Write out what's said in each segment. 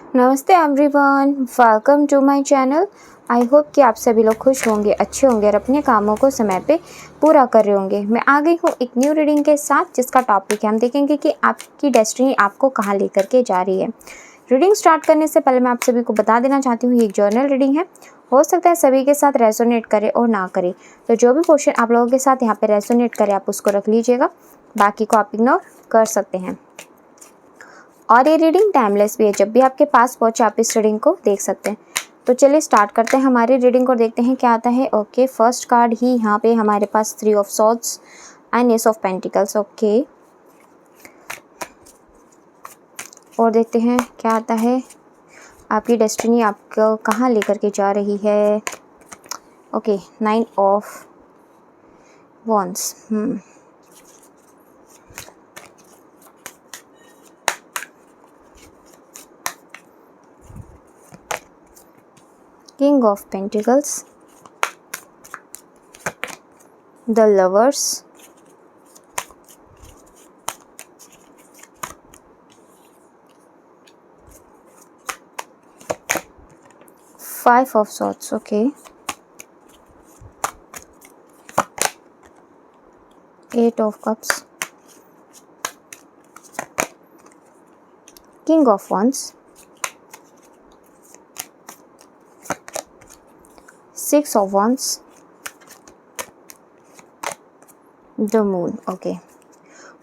नमस्ते everyone, welcome to my channel. I hope कि आप सभी लोग खुश होंगे, अच्छे होंगे और अपने कामों को समय पे पूरा कर रहे होंगे। मैं आ गई हूँ एक न्यू रीडिंग के साथ, जिसका टॉपिक है हम देखेंगे कि आपकी डेस्टिनी आपको कहाँ लेकर के जा रही है। रीडिंग स्टार्ट करने से पहले मैं आप सभी को बता देना चाहती हूँ, ये एक जर्नल रीडिंग है। हो सकता है सभी के साथ रेजोनेट करे और ना करे, तो जो भी क्वेश्चन आप लोगों के साथ यहाँ पे रेजोनेट करे आप उसको रख लीजिएगा, बाकी को आप इग्नोर कर सकते हैं। और ये रीडिंग टाइमलेस भी है, जब भी आपके पास पहुंचे आप इस रीडिंग को देख सकते हैं। तो चलिए स्टार्ट करते हैं हमारी रीडिंग को, देखते हैं क्या आता है। ओके, फर्स्ट कार्ड ही यहाँ पे हमारे पास 3 of swords and S of pentacles. Okay, और देखते हैं क्या आता है। आपकी डेस्टिनी आपको कहाँ लेकर के जा रही है। Okay, 9 of wands. King of Pentacles, the Lovers, Five of Swords. Okay, Eight of Cups, King of Wands, Six of Wands, the Moon. Okay,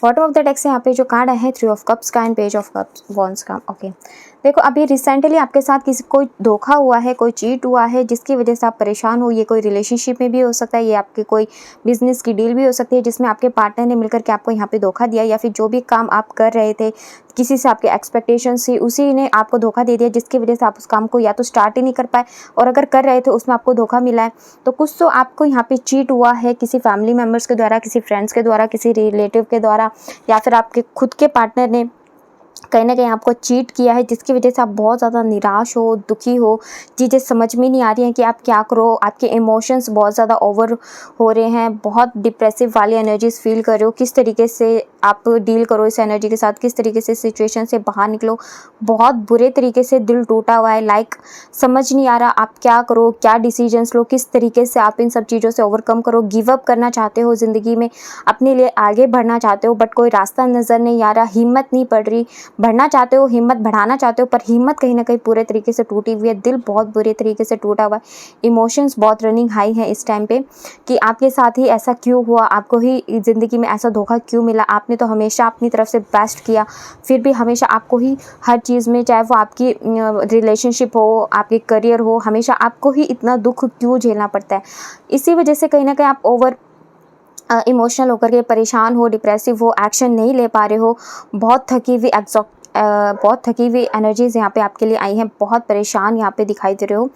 bottom of the deck से यहाँ पे जो कार्ड है 3 ऑफ कप्स का and page of cups wands का। Okay, देखो अभी recently आपके साथ किसी कोई धोखा हुआ है, कोई चीट हुआ है, जिसकी वजह से आप परेशान हो। ये कोई रिलेशनशिप में भी हो सकता है, ये आपके कोई बिजनेस की डील भी हो सकती है जिसमें आपके पार्टनर ने मिलकर के आपको यहाँ पे धोखा दिया, या फिर जो भी काम आप कर रहे थे किसी से आपके एक्सपेक्टेशंस थी उसी ने आपको धोखा दे दिया, जिसकी वजह से आप उस काम को या तो स्टार्ट ही नहीं कर पाए, और अगर कर रहे थे उसमें आपको धोखा मिला है। तो कुछ तो आपको यहाँ पे चीट हुआ है, किसी फैमिली मेम्बर्स के द्वारा, किसी फ्रेंड्स के द्वारा, किसी रिलेटिव के द्वारा, या फिर आपके खुद के पार्टनर ने कहीं ना कहीं आपको चीट किया है, जिसकी वजह से आप बहुत ज़्यादा निराश हो, दुखी हो। चीज़ें समझ में नहीं आ रही हैं कि आप क्या करो। आपके इमोशंस बहुत ज़्यादा ओवर हो रहे हैं, बहुत डिप्रेसिव वाली एनर्जीज फील कर रहे हो। किस तरीके से आप डील करो इस एनर्जी के साथ, किस तरीके से सिचुएशन से बाहर निकलो। बहुत बुरे तरीके से दिल टूटा हुआ है, लाइक समझ नहीं आ रहा आप क्या करो, क्या डिसीजंस लो, किस तरीके से आप इन सब चीज़ों से ओवरकम करो। गिव अप करना चाहते हो ज़िंदगी में, अपने लिए आगे बढ़ना चाहते हो, बट कोई रास्ता नज़र नहीं आ रहा, हिम्मत नहीं पड़ रही। बढ़ना चाहते हो, हिम्मत बढ़ाना चाहते हो, पर हिम्मत कहीं ना कहीं पूरे तरीके से टूटी हुई है। दिल बहुत बुरे तरीके से टूटा हुआ है। इमोशंस बहुत रनिंग हाई है इस टाइम पे कि आपके साथ ही ऐसा क्यों हुआ, आपको ही ज़िंदगी में ऐसा धोखा क्यों मिला। आपने तो हमेशा अपनी तरफ से बेस्ट किया, फिर भी हमेशा आपको ही हर चीज़ में, चाहे वो आपकी रिलेशनशिप हो, आपके करियर हो, हमेशा आपको ही इतना दुख क्यों झेलना पड़ता है। इसी वजह से कहीं ना कहीं आप ओवर इमोशनल होकर के परेशान हो, डिप्रेसिव हो, एक्शन नहीं ले पा रहे हो। बहुत थकी हुई बहुत थकी हुई एनर्जीज यहाँ पे आपके लिए आई हैं। बहुत परेशान यहाँ पे दिखाई दे रहे हो।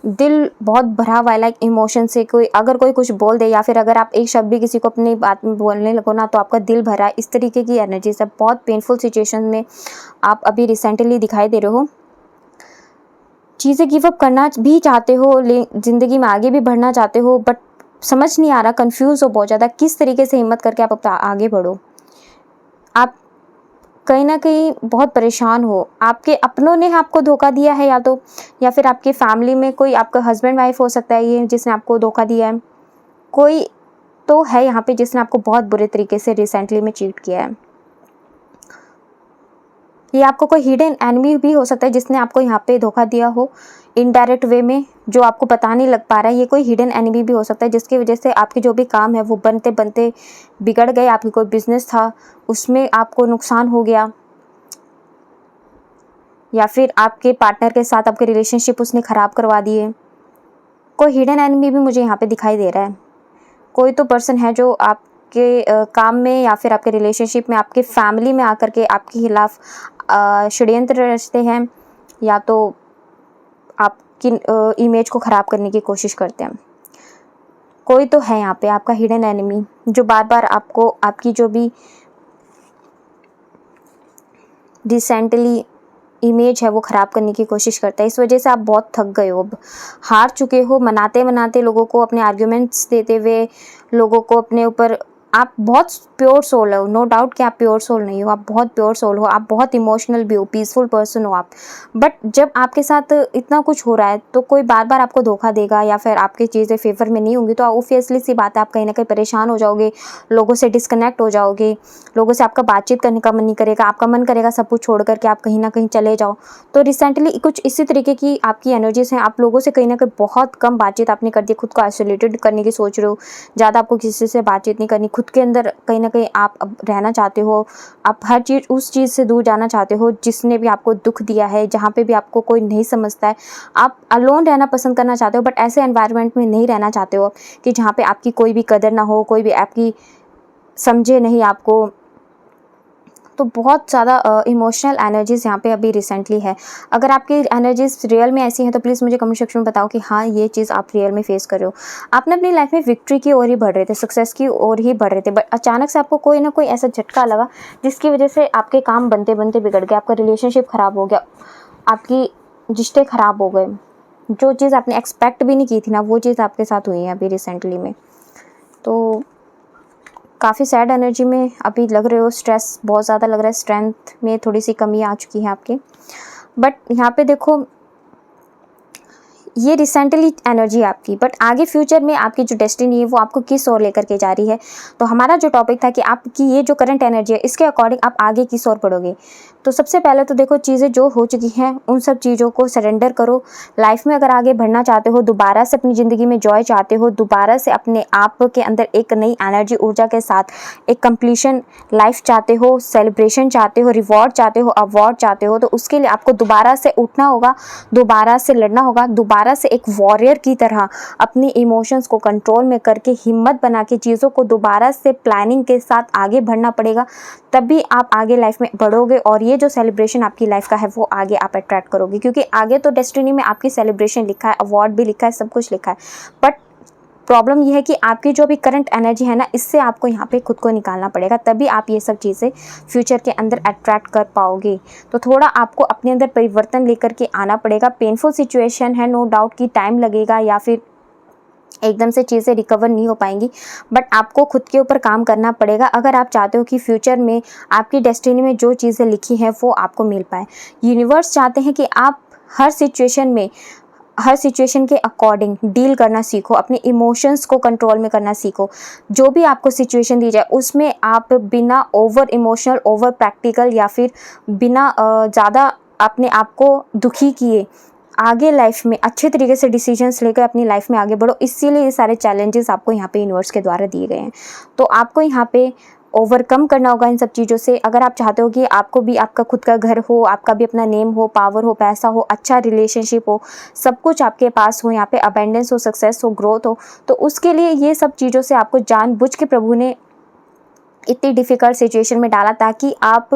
दिल बहुत भरा हुआ है, लाइक इमोशन से कोई अगर कोई कुछ बोल दे, या फिर अगर आप एक शब्द भी किसी को अपनी बात में बोलने लगो ना, तो आपका दिल भरा है। इस तरीके की एनर्जी है। बहुत पेनफुल सिचुएशन में आप अभी रिसेंटली दिखाई दे रहे हो। चीज़ें गिव अप करना भी चाहते हो, ज़िंदगी में आगे भी बढ़ना चाहते हो, बट समझ नहीं आ रहा, कंफ्यूज हो बहुत ज़्यादा, किस तरीके से हिम्मत करके आप आगे बढ़ो। आप कहीं ना कहीं बहुत परेशान हो। आपके अपनों ने आपको धोखा दिया है, या फिर आपके फैमिली में कोई आपका हस्बैंड वाइफ हो सकता है ये जिसने आपको धोखा दिया है। कोई तो है यहाँ पे जिसने आपको बहुत बुरे तरीके से रिसेंटली में चीट किया है। ये आपको कोई हिडन एनिमी भी हो सकता है जिसने आपको यहाँ पे धोखा दिया हो इनडायरेक्ट वे में, जो आपको पता नहीं लग पा रहा है। ये कोई हिडन एनिमी भी हो सकता है जिसकी वजह से आपके जो भी काम है वो बनते बनते बिगड़ गए। आपकी कोई बिजनेस था उसमें आपको नुकसान हो गया, या फिर आपके पार्टनर के साथ आपके रिलेशनशिप उसने ख़राब करवा दिए। कोई हिडन एनिमी भी मुझे यहाँ पे दिखाई दे रहा है। कोई तो पर्सन है जो आपके काम में, या फिर आपके रिलेशनशिप में, आपके फैमिली में आकर के आपके खिलाफ षड्यंत्र रचते हैं, या तो आपकी इमेज को ख़राब करने की कोशिश करते हैं। कोई तो है यहाँ पे आपका हिडन एनिमी जो बार बार आपको, आपकी जो भी रिसेंटली इमेज है वो ख़राब करने की कोशिश करता है। इस वजह से आप बहुत थक गए हो, अब हार चुके हो, मनाते मनाते लोगों को, अपने आर्ग्यूमेंट्स देते हुए लोगों को अपने ऊपर आप बहुत प्योर सोल हो, नो डाउट कि आप प्योर सोल नहीं हो, आप बहुत प्योर सोल हो, आप बहुत इमोशनल भी हो, पीसफुल पर्सन हो आप। बट जब आपके साथ इतना कुछ हो रहा है तो कोई बार बार आपको धोखा देगा या फिर आपकी चीज़ें फेवर में नहीं होंगी, तो ऑब्वियसली सी बात है आप कहीं ना कहीं परेशान हो जाओगे, लोगों से डिस्कनेक्ट हो जाओगे, लोगों से आपका बातचीत करने का मन नहीं करेगा, आपका मन करेगा सब कुछ छोड़ करके आप कहीं ना कहीं चले जाओ। तो रिसेंटली कुछ इसी तरीके की आपकी एनर्जीज हैं, आप लोगों से कहीं ना कहीं बहुत कम बातचीत आपने कर दी, खुद को आइसोलेटेड करने की सोच रहे हो, ज़्यादा आपको किसी से बातचीत नहीं करनी, खुद के अंदर कहीं ना कहीं आप अब रहना चाहते हो, आप हर चीज़ उस चीज़ से दूर जाना चाहते हो जिसने भी आपको दुख दिया है, जहाँ पे भी आपको कोई नहीं समझता है, आप अलोन रहना पसंद करना चाहते हो। बट ऐसे एनवायरनमेंट में नहीं रहना चाहते हो कि जहाँ पे आपकी कोई भी कदर ना हो, कोई भी आपकी समझे नहीं आपको। तो बहुत ज़्यादा इमोशनल एनर्जीज़ यहाँ पे अभी रिसेंटली है। अगर आपकी एनर्जीज़ रियल में ऐसी हैं तो प्लीज़ मुझे कमेंट सेक्शन में बताओ कि हाँ ये चीज़ आप रियल में फेस कर रहे हो। आपने अपनी लाइफ में विक्ट्री की ओर ही बढ़ रहे थे, सक्सेस की ओर ही बढ़ रहे थे, बट अचानक से आपको कोई ना कोई ऐसा झटका लगा जिसकी वजह से आपके काम बनते बनते बिगड़ गए, आपका रिलेशनशिप ख़राब हो गया, आपकी रिश्ते ख़राब हो गए, जो चीज़ आपने एक्सपेक्ट भी नहीं की थी ना वो चीज़ आपके साथ हुई है अभी रिसेंटली में। तो काफ़ी सैड एनर्जी में अभी लग रहे हो, स्ट्रेस बहुत ज़्यादा लग रहा है, स्ट्रेंथ में थोड़ी सी कमी आ चुकी है आपके। बट यहाँ पे देखो ये रिसेंटली एनर्जी है आपकी, बट आगे फ्यूचर में आपकी जो डेस्टिनी है वो आपको किस ओर लेकर के जा रही है। तो हमारा जो टॉपिक था कि आपकी ये जो करंट एनर्जी है इसके अकॉर्डिंग आप आगे किस ओर बढ़ोगे। तो सबसे पहले तो देखो चीज़ें जो हो चुकी हैं उन सब चीज़ों को सरेंडर करो। लाइफ में अगर आगे बढ़ना चाहते हो, दोबारा से अपनी ज़िंदगी में जॉय चाहते हो, दोबारा से अपने आप के अंदर एक नई एनर्जी ऊर्जा के साथ एक कंप्लीशन लाइफ चाहते हो, सेलिब्रेशन चाहते हो, रिवॉर्ड चाहते हो, अवार्ड चाहते हो, तो उसके लिए आपको दोबारा से उठना होगा, दोबारा से लड़ना होगा, दोबारा से एक वॉरियर की तरह अपनी इमोशंस को कंट्रोल में करके हिम्मत बना के चीज़ों को दोबारा से प्लानिंग के साथ आगे बढ़ना पड़ेगा। तभी आप आगे लाइफ में बढ़ोगे और ये जो सेलिब्रेशन आपकी लाइफ का है वो आगे आप अट्रैक्ट करोगे, क्योंकि आगे तो डेस्टिनी में आपकी सेलिब्रेशन लिखा है, अवार्ड भी लिखा है, सब कुछ लिखा है। बट प्रॉब्लम यह है कि आपकी जो भी करंट एनर्जी है ना, इससे आपको यहाँ पे खुद को निकालना पड़ेगा, तभी आप ये सब चीज़ें फ्यूचर के अंदर अट्रैक्ट कर पाओगे। तो थोड़ा आपको अपने अंदर परिवर्तन लेकर के आना पड़ेगा। पेनफुल सिचुएशन है, नो डाउट कि टाइम लगेगा या फिर एकदम से चीज़ें रिकवर नहीं हो पाएंगी, बट आपको खुद के ऊपर काम करना पड़ेगा अगर आप चाहते हो कि फ्यूचर में आपकी डेस्टिनी में जो चीज़ें लिखी हैं वो आपको मिल पाए। यूनिवर्स चाहते हैं कि आप हर सिचुएशन में, हर सिचुएशन के अकॉर्डिंग डील करना सीखो, अपने इमोशंस को कंट्रोल में करना सीखो। जो भी आपको सिचुएशन दी जाए उसमें आप बिना ओवर इमोशनल, ओवर प्रैक्टिकल या फिर बिना ज़्यादा अपने आप को दुखी किए आगे लाइफ में अच्छे तरीके से डिसीजंस लेकर अपनी लाइफ में आगे बढ़ो। इसीलिए ये सारे चैलेंजेस आपको यहाँ पे यूनिवर्स के द्वारा दिए गए हैं। तो आपको यहाँ पे ओवरकम करना होगा इन सब चीज़ों से। अगर आप चाहते हो कि आपको भी आपका खुद का घर हो, आपका भी अपना नेम हो, पावर हो, पैसा हो, अच्छा रिलेशनशिप हो, सब कुछ आपके पास हो, यहाँ पे अबेंडेंस हो, सक्सेस हो, ग्रोथ हो, तो उसके लिए ये सब चीज़ों से आपको जानबूझ के प्रभु ने इतनी डिफ़िकल्ट सिचुएशन में डाला ताकि आप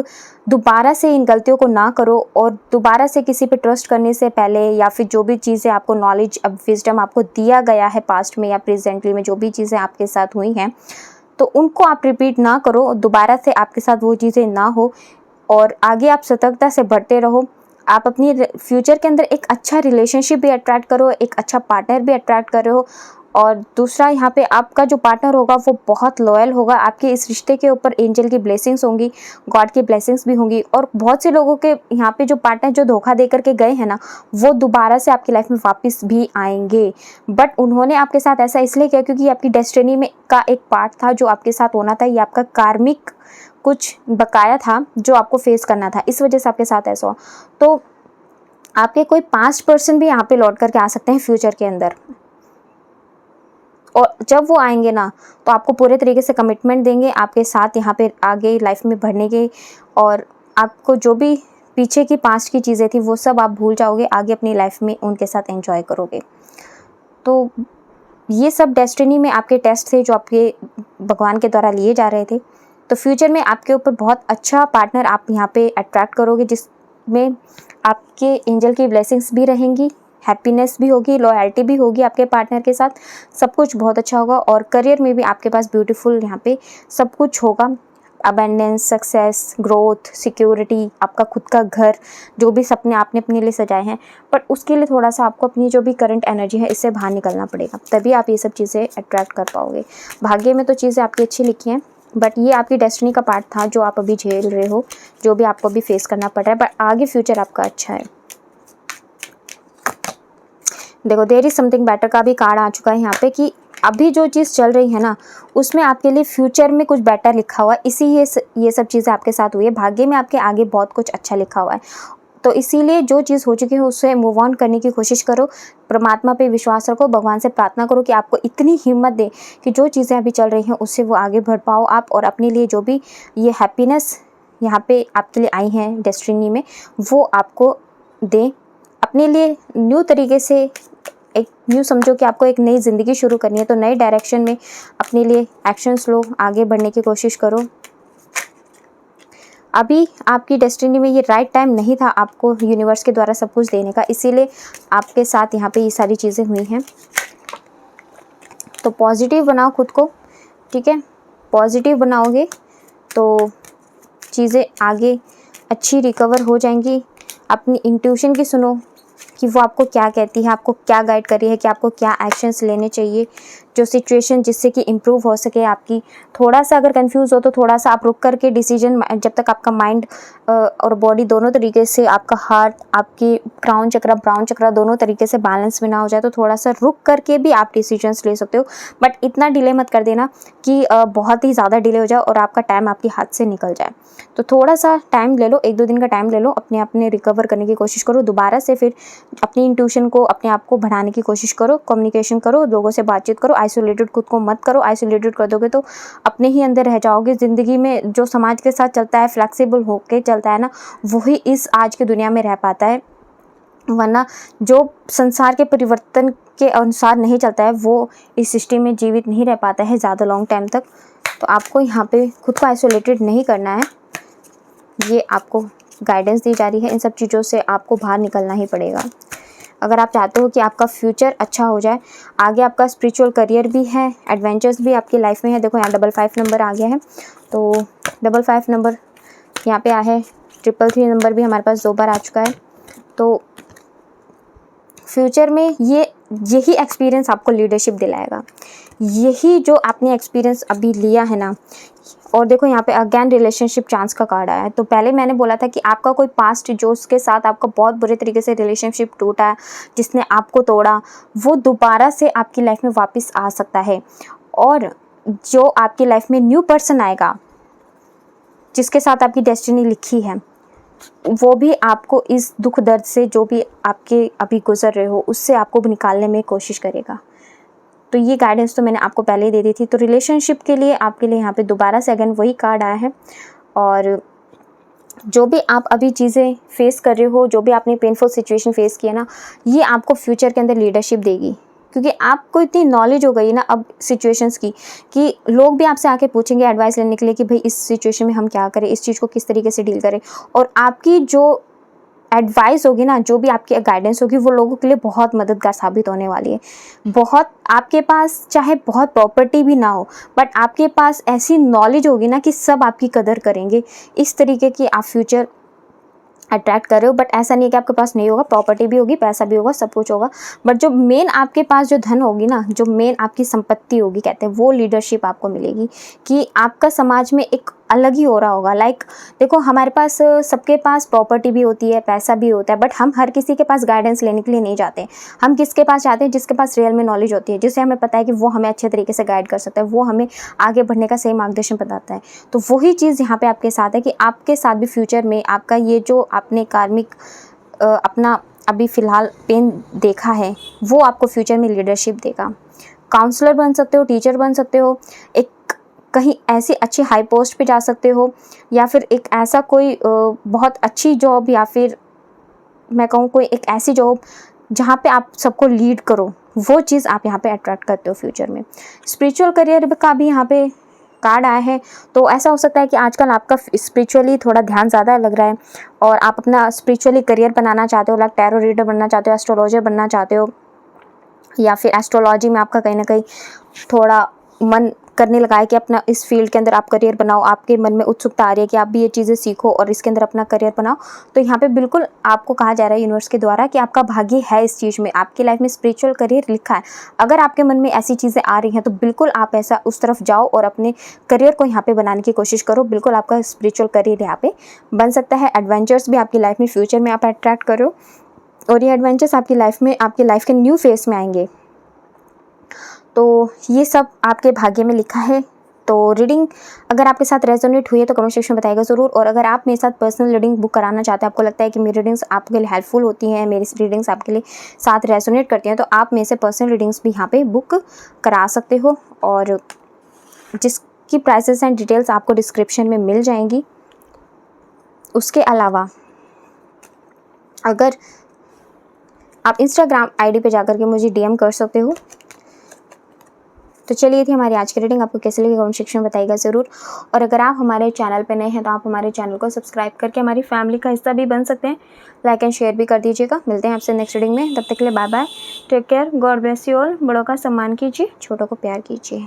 दोबारा से इन गलतियों को ना करो और दोबारा से किसी पे ट्रस्ट करने से पहले या फिर जो भी चीज़ें आपको नॉलेज, अब विजडम आपको दिया गया है पास्ट में या प्रेजेंटली में जो भी चीज़ें आपके साथ हुई हैं, तो उनको आप रिपीट ना करो, दोबारा से आपके साथ वो चीज़ें ना हो और आगे आप सतर्कता से बढ़ते रहो। आप अपनी फ्यूचर के अंदर एक अच्छा रिलेशनशिप भी अट्रैक्ट करो, एक अच्छा पार्टनर भी अट्रैक्ट करो। और दूसरा, यहाँ पे आपका जो पार्टनर होगा वो बहुत लॉयल होगा। आपके इस रिश्ते के ऊपर एंजल की ब्लेसिंग्स होंगी, गॉड की ब्लेसिंग्स भी होंगी। और बहुत से लोगों के यहाँ पे जो पार्टनर जो धोखा दे करके गए हैं ना, वो दोबारा से आपकी लाइफ में वापस भी आएंगे। बट उन्होंने आपके साथ ऐसा इसलिए किया क्योंकि आपकी डेस्टिनी में का एक पार्ट था जो आपके साथ होना था। ये आपका कार्मिक कुछ बकाया था जो आपको फेस करना था, इस वजह से आपके साथ ऐसा हुआ। तो आपके कोई 5% भी यहाँ पे लौट करके आ सकते हैं फ्यूचर के अंदर, और जब वो आएंगे ना तो आपको पूरे तरीके से कमिटमेंट देंगे आपके साथ यहाँ पे आगे लाइफ में बढ़ने के। और आपको जो भी पीछे की पास्ट की चीज़ें थी वो सब आप भूल जाओगे, आगे अपनी लाइफ में उनके साथ एंजॉय करोगे। तो ये सब डेस्टिनी में आपके टेस्ट थे जो आपके भगवान के द्वारा लिए जा रहे थे। तो फ्यूचर में आपके ऊपर बहुत अच्छा पार्टनर आप यहाँ पे अट्रैक्ट करोगे जिसमें आपके एंजल की ब्लेसिंग्स भी रहेंगी, हैप्पीनेस भी होगी, लॉयल्टी भी होगी आपके पार्टनर के साथ, सब कुछ बहुत अच्छा होगा। और करियर में भी आपके पास ब्यूटीफुल यहाँ पे सब कुछ होगा। अबेंडेंस, सक्सेस, ग्रोथ, सिक्योरिटी, आपका खुद का घर, जो भी सपने आपने अपने लिए सजाए हैं, बट उसके लिए थोड़ा सा आपको अपनी जो भी करंट एनर्जी है इससे बाहर निकलना पड़ेगा, तभी आप ये सब चीज़ें अट्रैक्ट कर पाओगे। भाग्य में तो चीज़ें आपकी अच्छी लिखी हैं, बट ये आपकी डेस्टिनी का पार्ट था जो आप अभी झेल रहे हो, जो भी आपको अभी फेस करना पड़ रहा है, बट आगे फ्यूचर आपका अच्छा है। देखो देयर इज समथिंग बेटर का भी कार्ड आ चुका है यहाँ पे कि अभी जो चीज़ चल रही है ना उसमें आपके लिए फ्यूचर में कुछ बेटर लिखा हुआ है, इसी ये सब चीज़ें आपके साथ हुई है। भाग्य में आपके आगे बहुत कुछ अच्छा लिखा हुआ है, तो इसीलिए जो चीज़ हो चुकी है उससे मूव ऑन करने की कोशिश करो। परमात्मा पे विश्वास रखो, भगवान से प्रार्थना करो कि आपको इतनी हिम्मत दे कि जो चीज़ें अभी चल रही हैं उससे वो आगे बढ़ पाओ आप, और अपने लिए जो भी ये हैप्पीनेस यहाँ पे आपके लिए आई हैं डेस्टिनी में वो आपको दें। अपने लिए न्यू तरीके से एक न्यू समझो कि आपको एक नई ज़िंदगी शुरू करनी है, तो नए डायरेक्शन में अपने लिए एक्शंस लो, आगे बढ़ने की कोशिश करो। अभी आपकी डेस्टिनी में ये राइट टाइम नहीं था आपको यूनिवर्स के द्वारा सब कुछ देने का, इसीलिए आपके साथ यहाँ पे ये सारी चीज़ें हुई हैं। तो पॉजिटिव बनाओ खुद को, ठीक है, पॉजिटिव बनाओगे तो चीज़ें आगे अच्छी रिकवर हो जाएंगी। अपनी इंट्यूशन की सुनो कि वो आपको क्या कहती है, आपको क्या गाइड कर रही है, कि आपको क्या एक्शंस लेने चाहिए जो सिचुएशन जिससे कि इम्प्रूव हो सके आपकी। थोड़ा सा अगर कंफ्यूज हो तो थोड़ा सा आप रुक करके डिसीजन, जब तक आपका माइंड और बॉडी दोनों तरीके से, आपका हार्ट, आपकी क्राउन चक्र, ब्राउन चक्र दोनों तरीके से बैलेंस में ना हो जाए, तो थोड़ा सा रुक करके भी आप डिसीजंस ले सकते हो। बट इतना डिले मत कर देना कि बहुत ही ज़्यादा डिले हो जाए और आपका टाइम आपके हाथ से निकल जाए। तो थोड़ा सा टाइम ले लो, 1-2 दिन का टाइम ले लो, अपने रिकवर करने की कोशिश करो, दोबारा से फिर अपनी इंट्यूशन को, अपने आप को बढ़ाने की कोशिश करो, कम्युनिकेशन करो, लोगों से बातचीत करो। आइसोलेटेड खुद को मत करो, आइसोलेटेड कर दोगे तो अपने ही अंदर रह जाओगे। ज़िंदगी में जो समाज के साथ चलता है, फ्लेक्सिबल होके चलता है ना, वही इस आज की दुनिया में रह पाता है, वरना जो संसार के परिवर्तन के अनुसार नहीं चलता है वो इस सिस्टम में जीवित नहीं रह पाता है ज़्यादा लॉन्ग टाइम तक। तो आपको यहाँ पे खुद को आइसोलेटेड नहीं करना है, ये आपको गाइडेंस दी जा रही है। इन सब चीज़ों से आपको बाहर निकलना ही पड़ेगा अगर आप चाहते हो कि आपका फ्यूचर अच्छा हो जाए। आगे आपका स्पिरिचुअल करियर भी है, एडवेंचर्स भी आपकी लाइफ में है। देखो यहाँ 55 नंबर आ गया है, तो 55 नंबर यहाँ पे आया है। 333 नंबर भी हमारे पास 2 बार आ चुका है। तो फ्यूचर में यही एक्सपीरियंस आपको लीडरशिप दिलाएगा, यही जो आपने एक्सपीरियंस अभी लिया है ना। और देखो यहाँ पे अगेन रिलेशनशिप चांस का कार्ड आया है। तो पहले मैंने बोला था कि आपका कोई पास्ट जो उसके साथ आपका बहुत बुरे तरीके से रिलेशनशिप टूटा है, जिसने आपको तोड़ा, वो दोबारा से आपकी लाइफ में वापस आ सकता है। और जो आपकी लाइफ में न्यू पर्सन आएगा जिसके साथ आपकी डेस्टिनी लिखी है, वो भी आपको इस दुख दर्द से, जो भी आपके अभी गुजर रहे हो, उससे आपको भी निकालने में कोशिश करेगा। तो ये गाइडेंस तो मैंने आपको पहले ही दे दी थी। तो रिलेशनशिप के लिए आपके लिए यहाँ पे दोबारा से अगेन वही कार्ड आया है। और जो भी आप अभी चीज़ें फेस कर रहे हो, जो भी आपने पेनफुल सिचुएशन फेस किया ना, ये आपको फ्यूचर के अंदर लीडरशिप देगी, क्योंकि आपको इतनी नॉलेज हो गई ना अब सिचुएशंस की, कि लोग भी आपसे आके पूछेंगे एडवाइस लेने के लिए कि भाई इस सिचुएशन में हम क्या करें, इस चीज़ को किस तरीके से डील करें। और आपकी जो एडवाइस होगी ना, जो भी आपकी गाइडेंस होगी, वो लोगों के लिए बहुत मददगार साबित होने वाली है। बहुत, आपके पास चाहे बहुत प्रॉपर्टी भी ना हो, बट आपके पास ऐसी नॉलेज होगी ना कि सब आपकी कदर करेंगे। इस तरीके की आप फ्यूचर अट्रैक्ट कर रहे हो। बट ऐसा नहीं है कि आपके पास नहीं होगा, प्रॉपर्टी भी होगी, पैसा भी होगा, सब कुछ होगा। बट जो मेन आपके पास जो धन होगी ना, जो मेन आपकी संपत्ति होगी, कहते हैं, वो लीडरशिप आपको मिलेगी, कि आपका समाज में एक अलग ही हो रहा होगा। लाइक देखो, हमारे पास सबके पास प्रॉपर्टी भी होती है, पैसा भी होता है, बट हम हर किसी के पास गाइडेंस लेने के लिए नहीं जाते। हम किसके पास जाते हैं? जिसके पास रियल में नॉलेज होती है, जिससे हमें पता है कि वो हमें अच्छे तरीके से गाइड कर सकता है, वो हमें आगे बढ़ने का सही मार्गदर्शन बताता है। तो वही चीज़ यहाँ पे आपके साथ है कि आपके साथ भी फ्यूचर में आपका ये जो आपने कार्मिक अपना अभी फ़िलहाल पेन देखा है, वो आपको फ्यूचर में लीडरशिप देगा। काउंसलर बन सकते हो, टीचर बन सकते हो, एक कहीं ऐसी अच्छी हाई पोस्ट पे जा सकते हो, या फिर एक ऐसा कोई बहुत अच्छी जॉब, या फिर मैं कहूँ कोई एक ऐसी जॉब जहाँ पे आप सबको लीड करो, वो चीज़ आप यहाँ पे अट्रैक्ट करते हो फ्यूचर में। स्पिरिचुअल करियर का भी यहाँ पे कार्ड आया है। तो ऐसा हो सकता है कि आजकल आपका स्पिरिचुअली थोड़ा ध्यान ज़्यादा लग रहा है और आप अपना स्पिरिचुअली करियर बनाना चाहते हो, लाइक टैरो रीडर बनना चाहते हो, एस्ट्रोलॉजर बनना चाहते हो, या फिर एस्ट्रोलॉजी में आपका कहीं ना कहीं थोड़ा मन करने लगा है कि अपना इस फील्ड के अंदर आप करियर बनाओ, आपके मन में उत्सुकता आ रही है कि आप भी ये चीज़ें सीखो और इसके अंदर अपना करियर बनाओ, तो यहाँ पे बिल्कुल आपको कहा जा रहा है यूनिवर्स के द्वारा कि आपका भाग्य है इस चीज़ में, आपकी लाइफ में स्पिरिचुअल करियर लिखा है। अगर आपके मन में ऐसी चीज़ें आ रही हैं तो बिल्कुल आप ऐसा उस तरफ जाओ और अपने करियर को यहाँ पे बनाने की कोशिश करो। बिल्कुल आपका स्पिरिचुअल करियर यहाँ पे बन सकता है। एडवेंचर्स भी आपकी लाइफ में फ्यूचर में आप अट्रैक्ट करो और ये एडवेंचर्स आपकी लाइफ में, आपकी लाइफ के न्यू फेस में आएंगे। तो ये सब आपके भाग्य में लिखा है। तो रीडिंग अगर आपके साथ रेजोनेट हुई है तो कमेंट सेक्शन में बताइएगा ज़रूर। और अगर आप मेरे साथ पर्सनल रीडिंग बुक कराना चाहते हैं, आपको लगता है कि मेरी रीडिंग्स आपके लिए हेल्पफुल होती हैं, मेरी रीडिंग्स आपके लिए साथ रेजोनेट करती हैं, तो आप मेरे से पर्सनल रीडिंग्स भी यहाँ पे बुक करा सकते हो और जिसकी प्राइसेस एंड डिटेल्स आपको डिस्क्रिप्शन में मिल जाएंगी। उसके अलावा अगर आप इंस्टाग्राम आईडी पे जाकर के मुझे डीएम कर सकते हो। तो चलिए, ये थी हमारी आज की रीडिंग। आपको कैसे लगी कमेंट सेक्शन में बताइएगा ज़रूर। और अगर आप हमारे चैनल पे नए हैं तो आप हमारे चैनल को सब्सक्राइब करके हमारी फैमिली का हिस्सा भी बन सकते हैं। लाइक एंड शेयर भी कर दीजिएगा। मिलते हैं आपसे नेक्स्ट रीडिंग में, तब तक के लिए bye bye, take care, God bless you all. बड़ों का सम्मान कीजिए, छोटों को प्यार कीजिए।